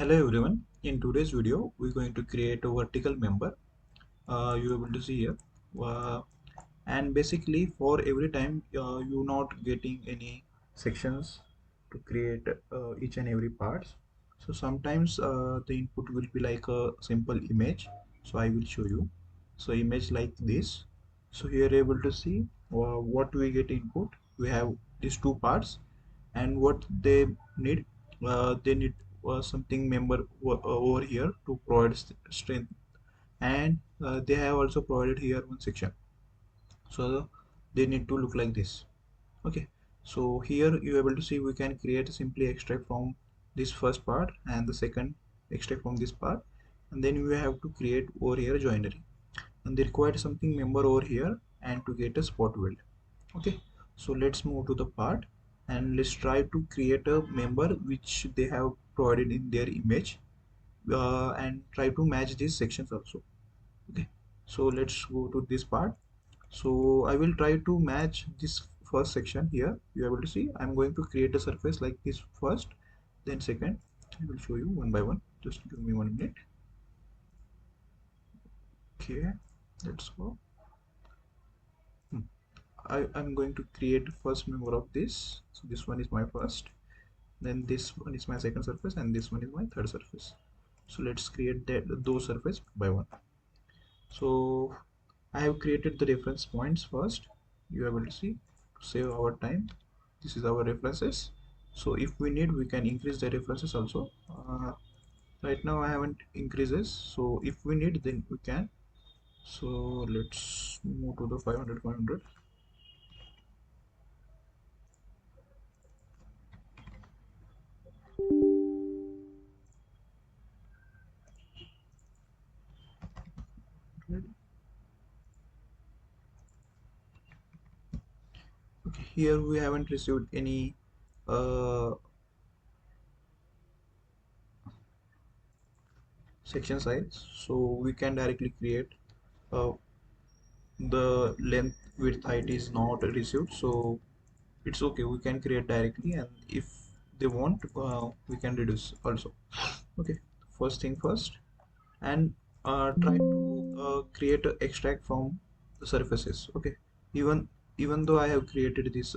Hello everyone. In today's video, we're going to create a vertical member. You're able to see here, uh, and basically for every time you're not getting any sections to create each and every parts. So sometimes the input will be like a simple image. So I will show you. So image like this. So here you're able to see what we get input. We have these two parts and what they need something member over here to provide strength, and they have also provided here one section, so they need to look like this. Okay, so here you're able to see we can create simply extract from this first part and the second extract from this part, and then we have to create over here joinery, and they require something member over here and to get a spot weld. Okay, so let's move to the part and let's try to create a member which they have provided in their image, and try to match these sections also. Okay, so let's go to this part. So I will try to match this first section. Here you are able to see I'm going to create a surface like this first, then second. I will show you one by one, just give me 1 minute. Okay, let's go. I'm going to create first member of this. So this one is my first, then this one is my second surface, and this one is my third surface. So let's create those surface by one. So I have created the reference points first. You are able to see to save our time. This is our references. So if we need, we can increase the references also. Right now I haven't increases, so if we need, then we can. So let's move to the 500 500. Okay, here we haven't received any uh, section size, so we can directly create uh, the length width height is not received, so it's okay, we can create directly, and if they want, we can reduce also. Okay, first thing first, and try to create a extract from the surfaces. Okay, even though I have created this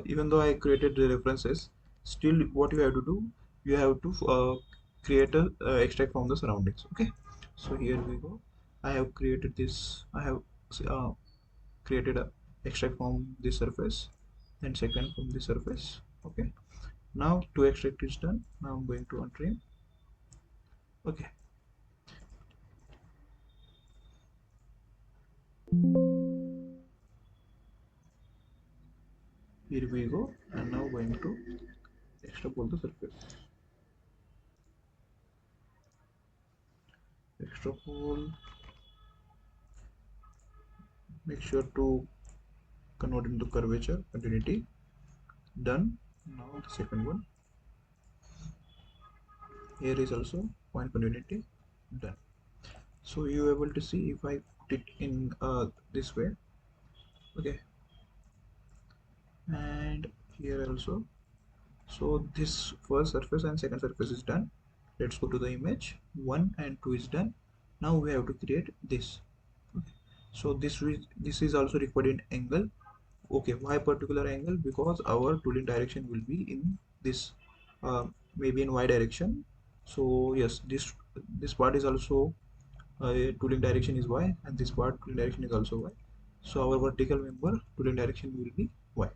even though I created the references, still what you have to do, you have to create a extract from the surroundings. Okay, so here we go. I have created this. I have uh, created a extract from this surface, and second from this surface. Okay, now to extract is done. Now I'm going to untrim. Okay, here we go, and now going to extrapolate the surface. Extrapolate. Make sure to convert into curvature continuity. Done. Now the second one. Here is also point continuity. Done. So you are able to see if I put it in this way. Okay, and here also. So this first surface and second surface is done. Let's go to the image. 1 and 2 is done. Now we have to create this. Okay. So this is also required in angle. Okay, why particular angle? Because our tooling direction will be in this, maybe in y direction. So yes, this part is also tooling direction is y, and this part tooling direction is also y. So our vertical member tooling direction will be y.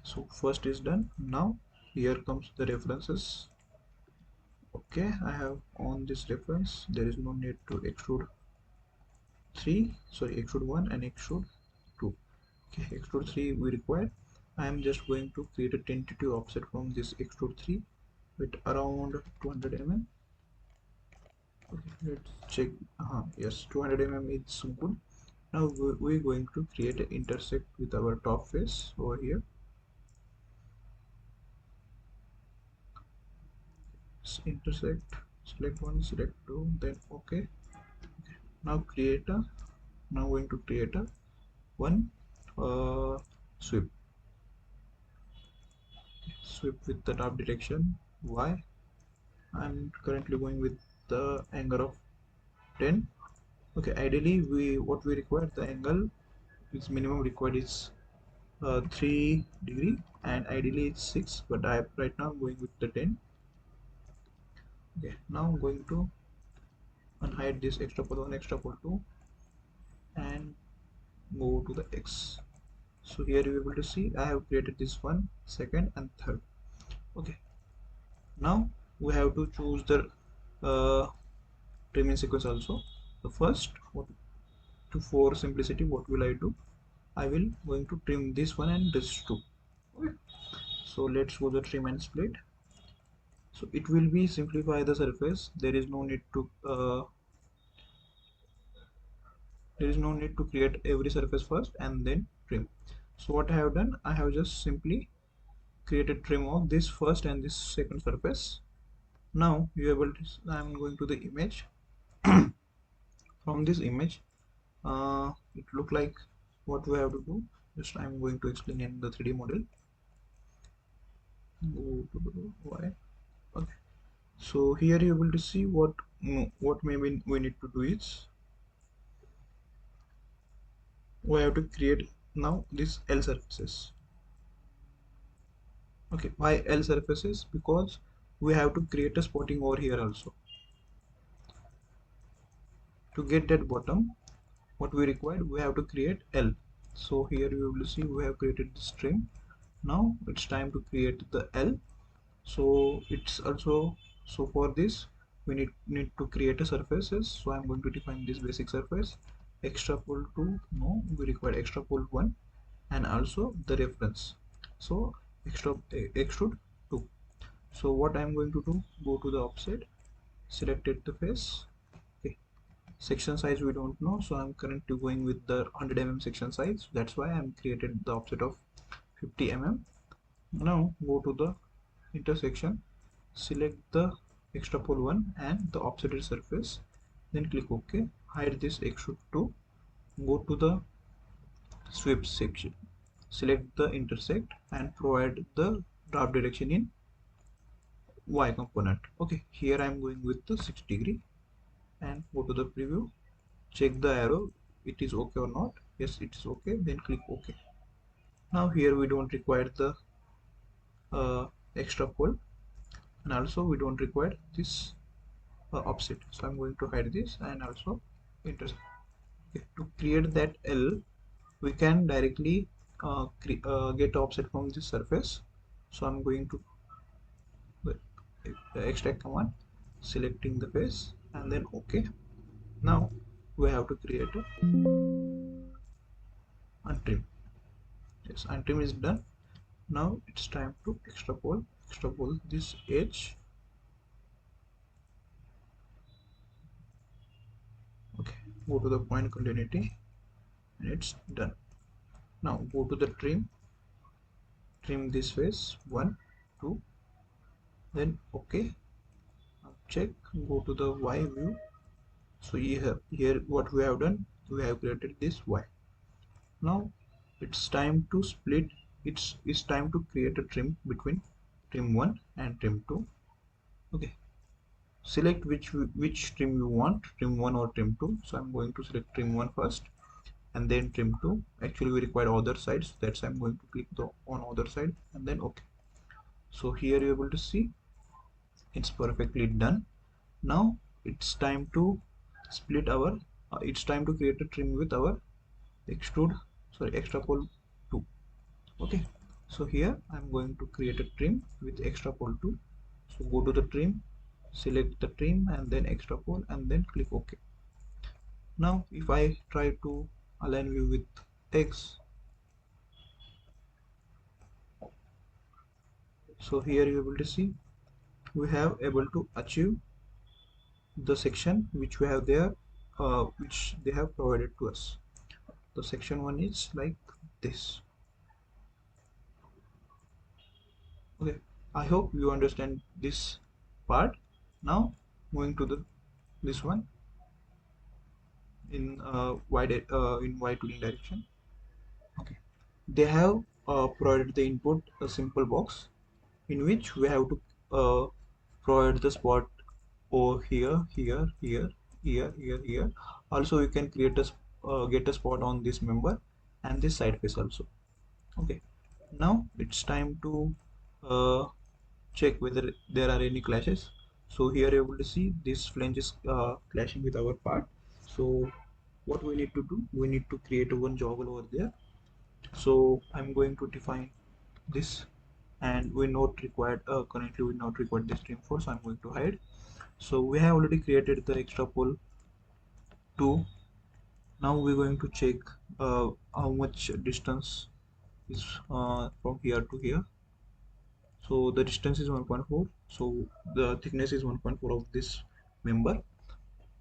So first is done. Now here comes the references. Okay, I have on this reference, there is no need to extrude 3, sorry, extrude 1 and extrude 2. Okay, extrude 3 we require. I am just going to create a tentative offset from this extrude 3 with around 200 mm. Okay, let's check. Yes, 200 mm is good. Now we're going to create an intersect with our top face over here. Intersect, select one, select two, then okay. Now create a, now going to create a one uh, sweep sweep with the top direction Y. I'm currently going with the angle of 10. Okay, ideally what we require, the angle is minimum required is 3 degree, and ideally it's 6, but I right now I'm going with the 10. Okay, now I'm going to unhide this extra pole 1, extra pole 2, and go to the X. So here you're able to see I have created this one, second and third. Okay, now we have to choose the uh, trimming sequence also. The first, for simplicity, what will I do? I will going to trim this one and this two. Okay, so let's go the trim and split. So it will be simplify the surface. There is no need to create every surface first and then trim. So what I have done, I have just simply created trim of this first and this second surface. Now you are able to, I'm going to the image. From this image, it look like what we have to do. Just I'm going to explain in the 3D model. Go to the Y. Okay, so here you're able to see what maybe we need to do is we have to create now this L surfaces. Okay, why L surfaces? Because we have to create a spotting over here also. To get that bottom, what we require, we have to create L. So here you will see we have created the string. Now it's time to create the L. So it's also, so for this we need to create a surfaces. So I'm going to define this basic surface, extrapole 2, no, we require extrapole 1, and also the reference. So extrude 2. So what I'm going to do, go to the offset, selected the face. Okay, section size we don't know, so I'm currently going with the 100 mm section size. That's why I'm created the offset of 50 mm. Now go to the intersection, select the extrapole 1 and the offsetted surface, then click OK. Hide this extrude 2. Go to the sweep section, select the intersect and provide the draft direction in Y component. Okay, here I'm going with the 6 degree, and go to the preview, check the arrow, it is okay or not. Yes, it is okay, then click OK. Now here we don't require the extra pole, and also we don't require this offset, so I'm going to hide this and also intersect. Okay, to create that L, we can directly get offset from this surface. So I'm going to extract command, selecting the face and then OK. Now we have to create a untrim. Yes, untrim is done. Now it's time to extrapole this edge. Okay, go to the point continuity and it's done. Now go to the trim this face 1, 2, then OK. Now check, go to the Y view. So here what we have done, we have created this Y. Now it's time to split. It's time to create a trim between trim 1 and trim 2. Okay, select which trim you want, trim 1 or trim 2. So I'm going to select trim 1 first and then trim 2. Actually we require other sides, so that's I'm going to click the on other side and then OK. So here you're able to see it's perfectly done. Now it's time to split our it's time to create a trim with our extrapole 2. Okay, so here I'm going to create a trim with extrapole 2. So go to the trim, select the trim and then extrapole and then click OK. Now if I try to align view with X, so here you're able to see we have able to achieve the section which we have there, which they have provided to us. The section 1 is like this. Okay, I hope you understand this part. Now moving to the this one in in y tooling direction. Okay, they have provided the input a simple box in which we have to provide the spot over here, here, here, here, here, here. Also, we can create a get a spot on this member and this side face also. Okay, now it's time to uh, check whether there are any clashes. So here you're able to see this flange is clashing with our part. So what we need to do, we need to create one joggle over there. So I'm going to define this, and we not required currently we not required this trim for, so I'm going to hide. So we have already created the extra pole 2. Now we're going to check how much distance is from here to here. So the distance is 1.4, so the thickness is 1.4 of this member.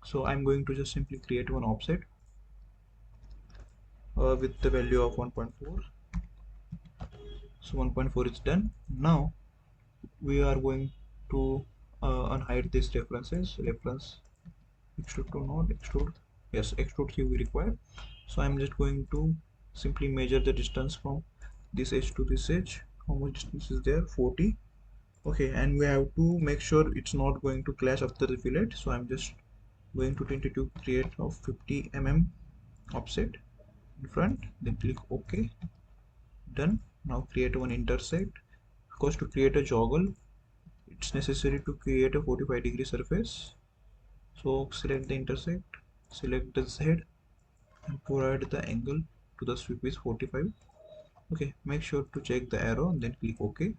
So I'm going to just simply create one offset with the value of 1.4. So 1.4 is done. Now we are going to unhide these reference extrude to node, extrude, yes, extrude 3 we require. So I'm just going to simply measure the distance from this edge to this edge. How much distance is there? 40. Okay, and we have to make sure it's not going to clash after the fillet. So I'm just going to tentative create of 50 mm offset in front, then click OK. Done. Now create one intersect, because to create a joggle it's necessary to create a 45-degree surface. So select the intersect, select the Z, and provide the angle to the sweep is 45. Okay, make sure to check the arrow and then click OK.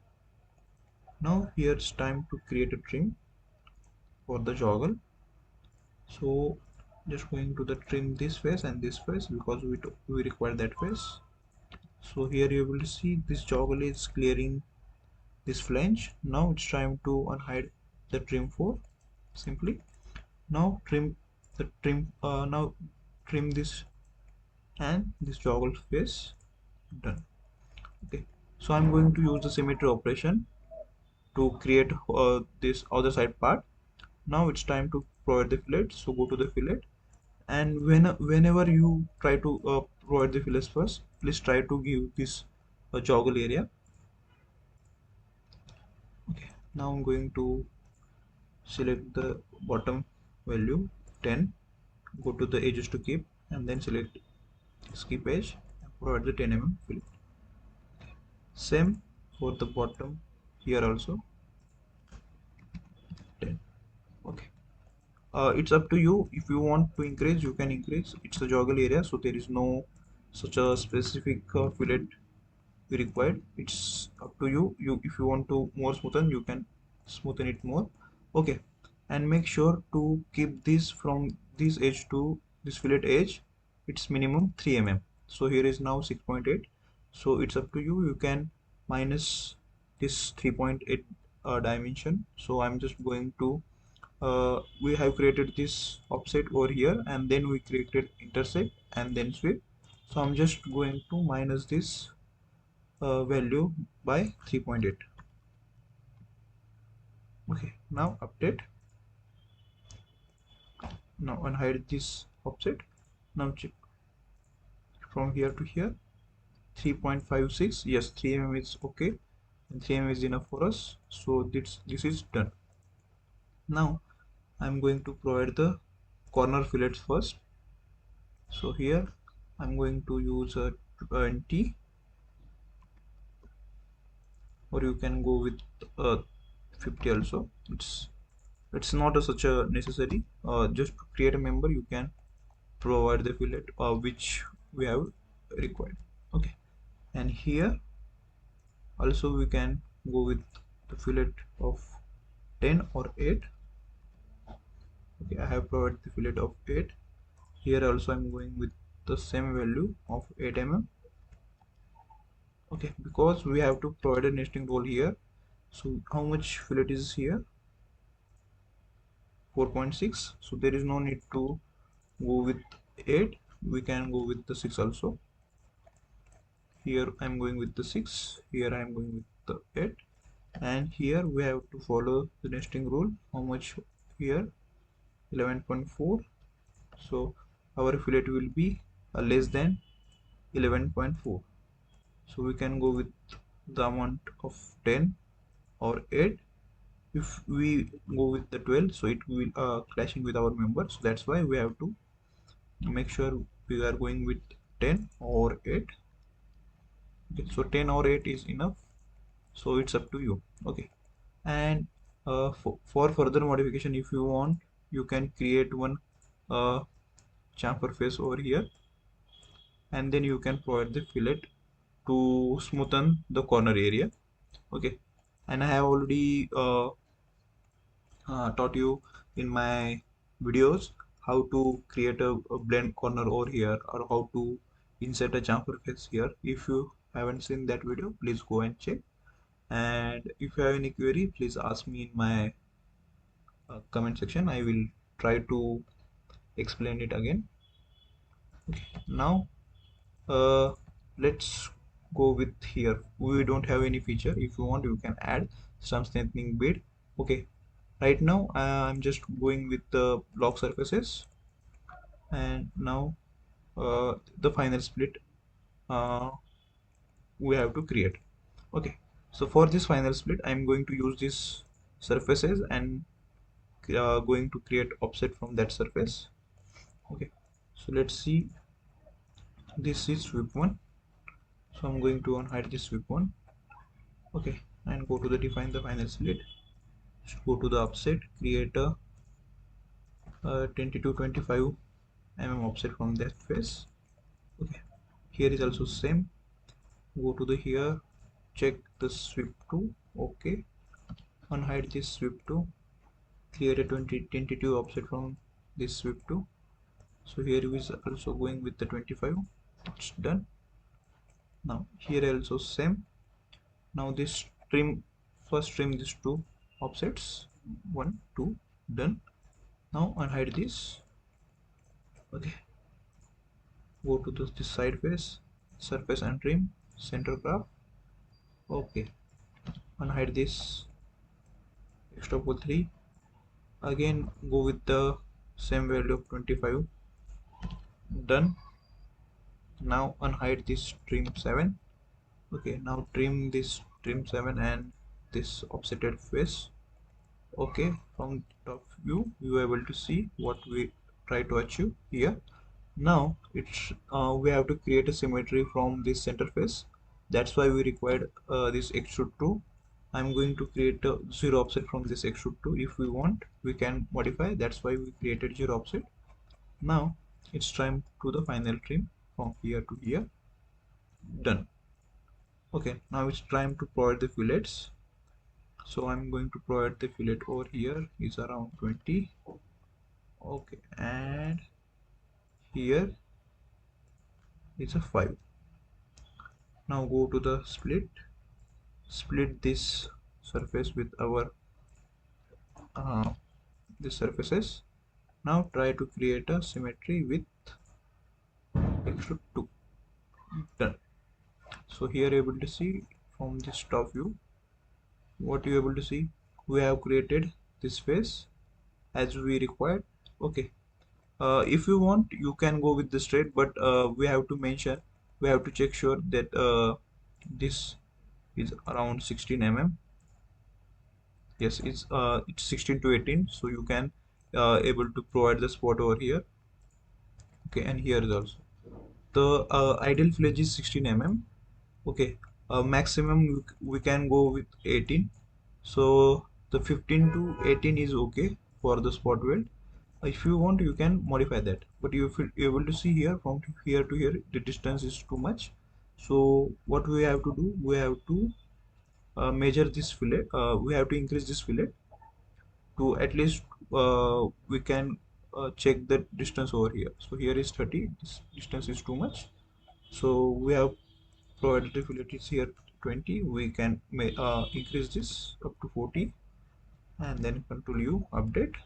Now here it's time to create a trim for the joggle. So just going to the trim this face and this face, because we require that face. So here you will see this joggle is clearing this flange. Now it's time to unhide the trim for simply. Now trim the trim now trim this and this joggle face. Done. Okay, so I'm going to use the symmetry operation to create this other side part. Now it's time to provide the fillet. So go to the fillet, and whenever you try to provide the fillets first, please try to give this joggle area. Okay, now I'm going to select the bottom value 10, go to the edges to keep, and then select skip edge and provide the 10 mm fillet. Same for the bottom here also 10. Okay, it's up to you. If you want to increase, you can increase. It's a joggle area, so there is no such a specific fillet we required. It's up to you. If you want to more smoothen, you can smoothen it more. Okay, and make sure to keep this from this edge to this fillet edge, it's minimum 3 mm. So here is now 6.8, so it's up to you. You can minus this 3.8 dimension. So I'm just going to we have created this offset over here, and then we created intersect and then sweep. So I'm just going to minus this value by 3.8. Okay, now update. Now unhide this offset. Now check from here to here 3.56. Yes, 3 mm is okay, and 3 mm is enough for us. So this is done. Now I'm going to provide the corner fillets first. So here I'm going to use a 20, or you can go with 50 also. It's not such a necessary. Just to create a member, you can provide the fillet which we have required. Okay, and here also we can go with the fillet of 10 or 8. Okay, I have provided the fillet of 8. Here also I'm going with the same value of 8 mm. Okay, because we have to provide a nesting roll here. So how much fillet is here? 4.6. So there is no need to go with 8. We can go with the 6 also. Here I'm going with the 6. Here I'm going with the 8. And here we have to follow the nesting rule. How much here? 11.4. So our fillet will be less than 11.4. So we can go with the amount of 10 or 8. If we go with the 12, so it will clashing with our member, so that's why we have to make sure we are going with 10 or 8. Okay, so 10 or 8 is enough, so it's up to you. Okay, and for further modification, if you want, you can create one uh, chamfer face over here, and then you can provide the fillet to smoothen the corner area. Okay, and I have already taught you in my videos how to create a blend corner over here, or how to insert a chamfer face here. If you haven't seen that video, please go and check. And if you have any query, please ask me in my comment section. I will try to explain it again. Okay, now uh, let's go with here. We don't have any feature. If you want, you can add some strengthening bead. Okay, right now I'm just going with the block surfaces, and now the final split uh, we have to create. Okay, so for this final split, I'm going to use these surfaces and going to create offset from that surface. Okay, so let's see. This is sweep 1, so I'm going to unhide this sweep 1. Okay, and go to the define the final split. Just go to the offset, create a 20 to 25 offset from that face. Okay, here is also same. Go to the here, check the sweep 2. Okay, unhide this sweep 2, create a 22 offset from this sweep 2. So here is also going with the 25. It's done. Now here also same. Now this trim, first trim these two offsets, 1 2, done. Now unhide this. Okay, go to this side face, surface and trim, center graph. Okay, unhide this extra pole 3. Again go with the same value of 25, done. Now unhide this trim 7. Okay, now trim this trim 7 and this offsetted face. Okay, from top view you are able to see what we try to achieve here. Now it's we have to create a symmetry from this center face. That's why we required this extrude 2. I'm going to create a 0 offset from this extrude 2. If we want, we can modify. That's why we created 0 offset. Now it's time to the final trim from here to here. Done. Okay, now it's time to provide the fillets. So I'm going to provide the fillet over here is around 20. Okay, and here is a 5. Now go to the split this surface with our this surfaces. Now try to create a symmetry with extrude 2. Done. So here able to see from this top view, what you able to see, we have created this face as we required. Okay, if you want, you can go with the straight, but we have to mention, we have to check sure that this is around 16 mm. Yes, it's 16 to 18, so you can able to provide the spot over here. Okay, and here is also the ideal fledge is 16 mm. Okay, maximum we can go with 18. So the 15 to 18 is okay for the spot weld. If you want, you can modify that, but you feel able to see here from here to here the distance is too much. So what we have to do, we have to measure this fillet. We have to increase this fillet to at least we can check the distance over here. So here is 30, this distance is too much, so we have provided the fillet is here 20. We can increase this up to 40, and then control U, update.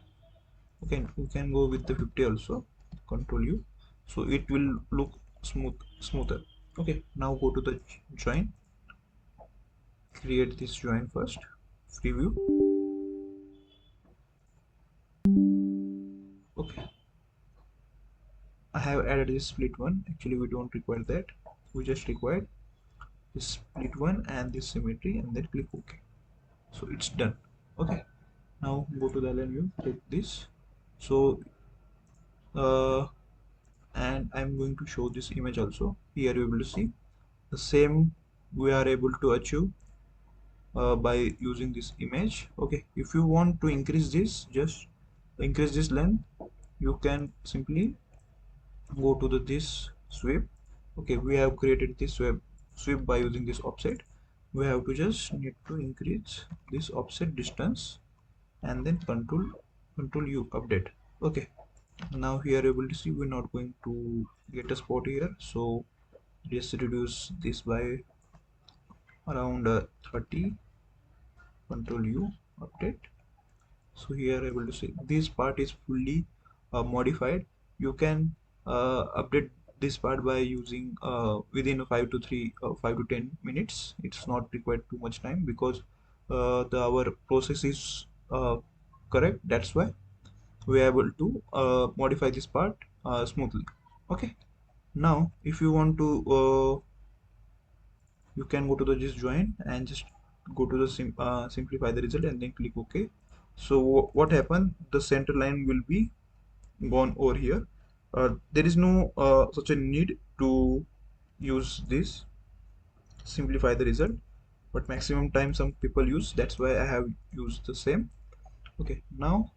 Okay, we can go with the 50 also, control U, so it will look smoother. Okay, now go to the join, create this join first, preview. Okay, I have added this split one. Actually we don't require that, we just require this split one and this symmetry, and then click OK. So it's done. Okay, now go to the align view, take this. So and I'm going to show this image also. Here you're able to see the same we are able to achieve by using this image. Okay, if you want to increase this, just increase this length, you can simply go to this sweep. Okay, we have created this sweep by using this offset. We have to just need to increase this offset distance and then control U update. Okay, now here able to see we're not going to get a spot here, so just reduce this by around 30, control U update. So here able to see this part is fully modified. You can update this part by using within 5 to 10 minutes. It's not required too much time because our process is correct. That's why we are able to modify this part smoothly. Okay, now if you want to you can go to the just join and just go to the simplify the result and then click OK. So what happened, the center line will be gone over here. There is no such a need to use this simplify the result, but maximum time some people use, that's why I have used the same. Okay, now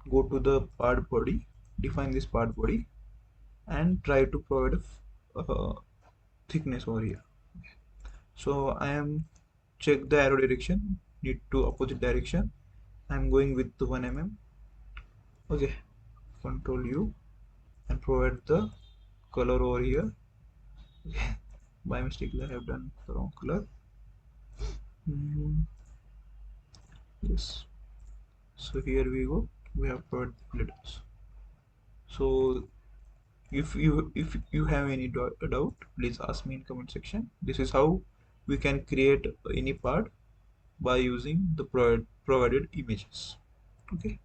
go to the part body, define this part body and try to provide a thickness over here. So I am check the arrow direction, need to opposite direction. I'm going with the 1 mm. Okay, control U and provide the color over here. Okay, by mistake I have done the wrong color. Yes, so here we go, we have provided the filters. So if you have any doubt, please ask me in comment section. This is how we can create any part by using the provided images. Okay,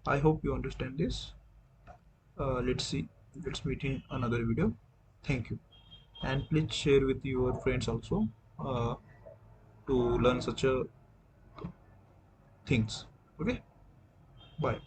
I hope you understand this. Let's meet in another video. Thank you, and please share with your friends also uh, to learn such a things. Okay, bye.